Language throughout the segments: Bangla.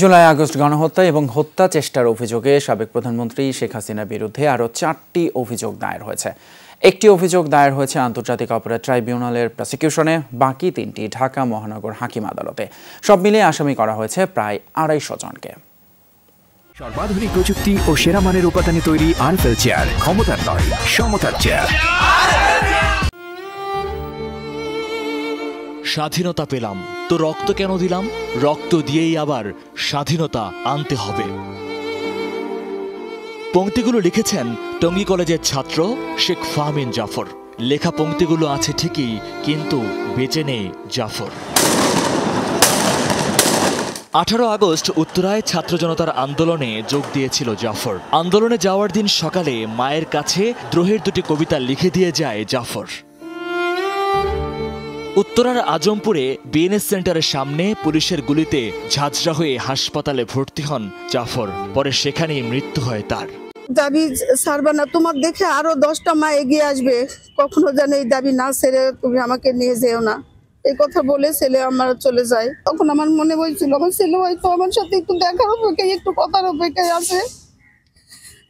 জুলাই আগস্ট গণহত্যা এবং হত্যা চেষ্টার অভিযোগে সাবেক প্রধানমন্ত্রী শেখ হাসিনার বিরুদ্ধে আরও 4টি অভিযোগ দায়ের হয়েছে। একটি অভিযোগ দায়ের হয়েছে আন্তর্জাতিক অপরাধ ট্রাইব্যুনালের প্রসিকিউশনে, বাকি 3টি ঢাকা মহানগর হাকিম আদালতে। সব মিলিয়ে আসামি করা হয়েছে প্রায় 250 জনকে। সর্বাধুনিক প্রযুক্তি ও সেরা মানের উপাদানে তৈরি আরএফএল চেয়ার, ক্ষমতার নয় সমতার চেয়ার। স্বাধীনতা পেলাম তো রক্ত কেন দিলাম, রক্ত দিয়েই আবার স্বাধীনতা আনতে হবে। পংক্তিগুলো লিখেছেন টঙ্গী কলেজের ছাত্র শেখ ফাহমিন জাফর। লেখা পংক্তিগুলো আছে ঠিকই, কিন্তু বেঁচে নেই জাফর। 18 আগস্ট উত্তরায় ছাত্র জনতার আন্দোলনে যোগ দিয়েছিল জাফর। আন্দোলনে যাওয়ার দিন সকালে মায়ের কাছে দ্রোহের 2টি কবিতা লিখে দিয়ে যায় জাফর। উত্তরার আজমপুরে বিএনএস সেন্টারের সামনে পুলিশের গুলিতে ঝাঁঝরা হয়ে হাসপাতালে ভর্তি হন জাফর। পরে সেখানেই মৃত্যু হয় তার। দাবি ছাড়বে না, তোমার দেখে আরো 10টা মা এগিয়ে আসবে, কখনো যেন এই দাবি না ছেড়ে তুমি আমাকে নিয়ে যেও না, এই কথা বলে ছেলে আমার চলে যায়। তখন আমার মনে হয়েছিল আমার ছেলে হয়তো আমার সাথে একটু দেখার অপেক্ষায়, একটু কথার অপেক্ষায় আছে।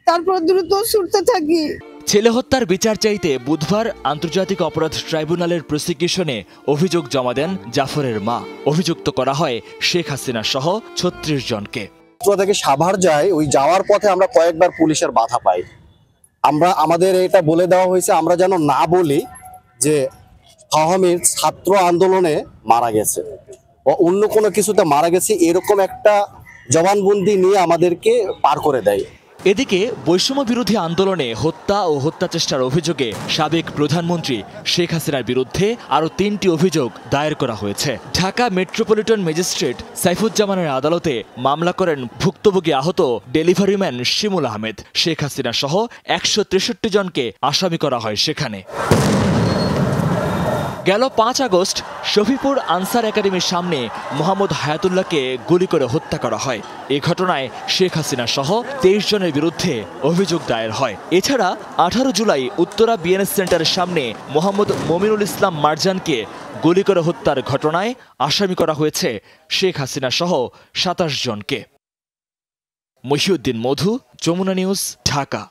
তারপর দ্রুত ছুটতে থাকি। ছেলে হত্যার বিচার চাইতে বুধবার আন্তর্জাতিক অপরাধ ট্রাইব্যুনালের প্রসিকিউশনে অভিযোগ জমা দেন জাফরের মা। অভিযুক্ত করা হয় শেখ হাসিনা সহ 36 জনকে। থেকে সাভার যায়, ওই যাওয়ার পথে আমরা কয়েকবার পুলিশের বাধা পাই। আমাদের এটা বলে দেওয়া হয়েছে আমরা যেন না বলি যে ফাহমির ছাত্র আন্দোলনে মারা গেছে ও অন্য কোনো কিছুতে মারা গেছে, এরকম একটা জবানবন্দি নিয়ে আমাদেরকে পার করে দেয়। এদিকে বৈষম্য বিরোধী আন্দোলনে হত্যা ও হত্যা চেষ্টার অভিযোগে সাবেক প্রধানমন্ত্রী শেখ হাসিনার বিরুদ্ধে আরও 3টি অভিযোগ দায়ের করা হয়েছে। ঢাকা মেট্রোপলিটন ম্যাজিস্ট্রেট সাইফুজ্জামানের আদালতে মামলা করেন ভুক্তভোগী আহত ডেলিভারিম্যান শিমুল আহমেদ। শেখ হাসিনা সহ 163 জনকে আসামি করা হয় সেখানে। গেল 5 আগস্ট শফিপুর আনসার একাডেমির সামনে মোহাম্মদ হায়াতুল্লাহকে গুলি করে হত্যা করা হয়। এ ঘটনায় শেখ হাসিনা সহ 23 জনের বিরুদ্ধে অভিযোগ দায়ের হয়। এছাড়া 18 জুলাই উত্তরা বিএনএস সেন্টারের সামনে মোহাম্মদ মমিনুল ইসলাম মারজানকে গুলি করে হত্যার ঘটনায় আসামি করা হয়েছে শেখ হাসিনা সহ 27 জনকে। মহিউদ্দিন মধু, যমুনা নিউজ, ঢাকা।